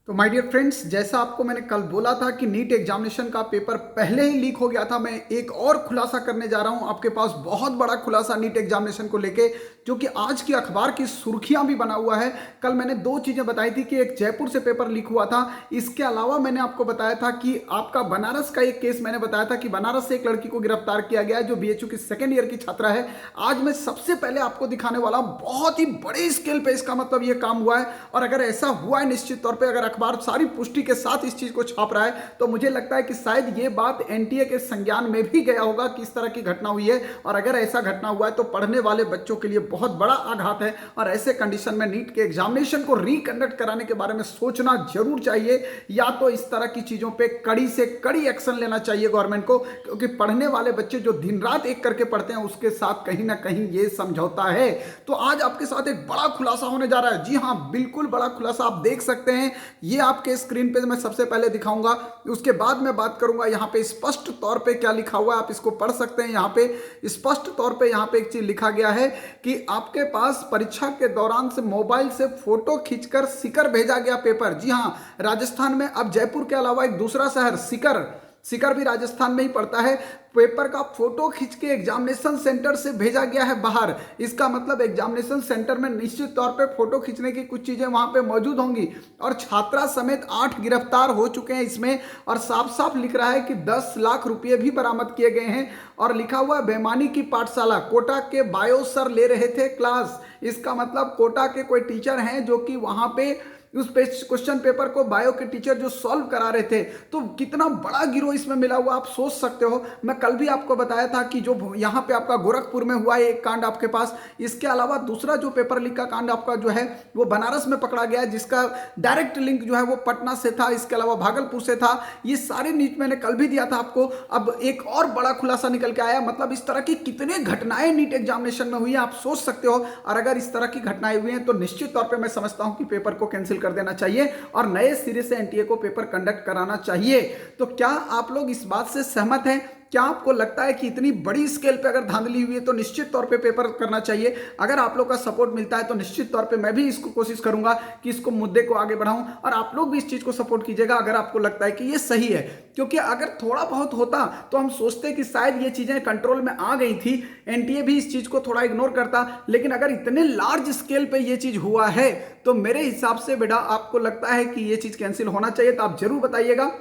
तो my dear friends, जैसा आपको मैंने कल बोला था कि नीट एग्जामिनेशन का पेपर पहले ही लीक हो गया था, मैं एक और खुलासा करने जा रहा हूं आपके पास। बहुत बड़ा खुलासा नीट एग्जामिनेशन को लेके, जो कि आज की अखबार की सुर्खियां भी बना हुआ है। कल मैंने दो चीजें बताई थी कि एक जयपुर से पेपर लीक हुआ था, इसके अलावा मैंने आपको बताया था कि आपका बनारस का एक केस मैंने बताया था कि बनारस से एक लड़की को गिरफ्तार किया गया है जो बीएचयू की सेकेंड ईयर की छात्रा है। आज मैं सबसे पहले आपको दिखाने वाला हूं, बहुत ही बड़े स्केल पे इसका मतलब ये काम हुआ है। और अगर ऐसा हुआ है निश्चित तौर पे, अगर अखबार सारी पुष्टि के साथ इस चीज को छाप रहा है, तो मुझे लगता है कि शायद ये बात एनटीए के संज्ञान में भी गया होगा कि इस तरह की घटना हुई है। और अगर ऐसा घटना हुआ है तो पढ़ने वाले बच्चों के लिए बहुत बड़ा आघात है। और ऐसे कंडीशन में नीट के एग्जामिनेशन को रिकंडक्ट कराने के बारे में सोचना जरूर चाहिए, या तो इस तरह की चीजों पे कड़ी से कड़ी एक्शन लेना चाहिए गवर्नमेंट को, क्योंकि पढ़ने वाले बच्चे जो दिन रात एक करके पढ़ते हैं उसके साथ कहीं ना कहीं ये समझौता है। तो आज आपके साथ एक बड़ा खुलासा होने जा रहा है। जी हाँ, बिल्कुल बड़ा खुलासा। आप देख सकते हैं, ये आपके स्क्रीन पे मैं सबसे पहले दिखाऊंगा, उसके बाद मैं बात करूंगा यहाँ पे स्पष्ट तौर पे क्या लिखा हुआ है। आप इसको पढ़ सकते हैं। यहाँ पे स्पष्ट तौर पे यहाँ पे एक चीज लिखा गया है कि आपके पास परीक्षा के दौरान से मोबाइल से फोटो खींचकर सीकर भेजा गया पेपर। जी हाँ, राजस्थान में अब जयपुर के अलावा एक दूसरा शहर सीकर, सीकर भी राजस्थान में ही पड़ता है, पेपर का फोटो खींच के एग्जामिनेशन सेंटर से भेजा गया है बाहर। इसका मतलब एग्जामिनेशन सेंटर में निश्चित तौर पे फोटो खींचने की कुछ चीजें वहां पे मौजूद होंगी। और छात्रा समेत 8 गिरफ्तार हो चुके हैं इसमें। और साफ साफ लिख रहा है कि 10 लाख रुपए भी बरामद किए गए हैं। और लिखा हुआ है बेमानी की पाठशाला, कोटा के बायो सर ले रहे थे क्लास। इसका मतलब कोटा के कोई टीचर हैं जो कि वहां पे उस क्वेश्चन पेपर को बायो के टीचर जो सॉल्व करा रहे थे। तो कितना बड़ा गिरोह इसमें मिला हुआ आप सोच सकते हो। मैं कल भी आपको बताया था कि जो यहाँ पे आपका गोरखपुर में हुआ है एक कांड आपके पास, इसके अलावा दूसरा जो पेपर लीक का कांड आपका जो है वो बनारस में पकड़ा गया है, जिसका डायरेक्ट लिंक जो है वो पटना से था, इसके अलावा भागलपुर से था। ये सारे न्यूज मैंने कल भी दिया था आपको। अब एक और बड़ा खुलासा निकल के आया। मतलब इस तरह की कितने घटनाएं नीट एग्जामिनेशन में हुई है आप सोच सकते हो। और अगर इस तरह की घटनाएं हुई हैं तो निश्चित तौर पर मैं समझता हूं कि पेपर को कैंसिल कर देना चाहिए और नए सिरे से एनटीए को पेपर कंडक्ट कराना चाहिए। तो क्या आप लोग इस बात से सहमत हैं? क्या आपको लगता है कि इतनी बड़ी स्केल पे अगर धांधली हुई है तो निश्चित तौर पे पेपर करना चाहिए? अगर आप लोग का सपोर्ट मिलता है तो निश्चित तौर पे मैं भी इसको कोशिश करूंगा कि इसको मुद्दे को आगे बढ़ाऊं, और आप लोग भी इस चीज को सपोर्ट कीजिएगा अगर आपको लगता है कि ये सही है। क्योंकि अगर थोड़ा बहुत होता तो हम सोचते कि शायद ये चीजें कंट्रोल में आ गई थी, एनटीए भी इस चीज को थोड़ा इग्नोर करता। लेकिन अगर इतने लार्ज स्केल पे ये चीज हुआ है तो मेरे हिसाब से बेटा आपको लगता है कि ये चीज कैंसिल होना चाहिए, तो आप जरूर बताइएगा।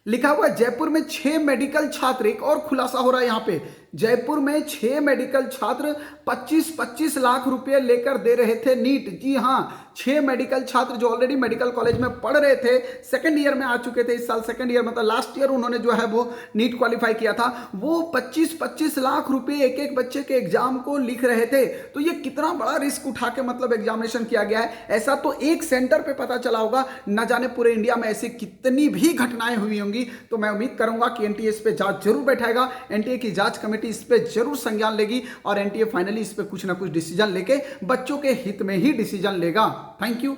लिखा हुआ जयपुर में 6 मेडिकल छात्र, एक और खुलासा हो रहा है यहाँ पे, जयपुर में 6 मेडिकल छात्र 25-25 लाख रुपए लेकर दे रहे थे नीट। जी हाँ, 6 मेडिकल छात्र जो ऑलरेडी मेडिकल कॉलेज में पढ़ रहे थे, सेकंड ईयर में आ चुके थे, इस साल सेकंड ईयर मतलब लास्ट ईयर उन्होंने जो है वो नीट क्वालिफाई किया था, वो 25-25 लाख रुपए एक एक बच्चे के एग्जाम को लिख रहे थे। तो ये कितना बड़ा रिस्क उठा के मतलब एग्जामिनेशन किया गया है। ऐसा तो एक सेंटर पे पता चला होगा, न जाने पूरे इंडिया में ऐसी कितनी भी घटनाएं हुई होंगी। तो मैं उम्मीद करूंगा कि एनटीए इस पे जांच जरूर बैठाएगा, एनटीए की जांच कमेटी इस पे जरूर संज्ञान लेगी और एनटीए फाइनली इस पे कुछ ना कुछ डिसीजन लेके बच्चों के हित में ही डिसीजन लेगा। Thank you.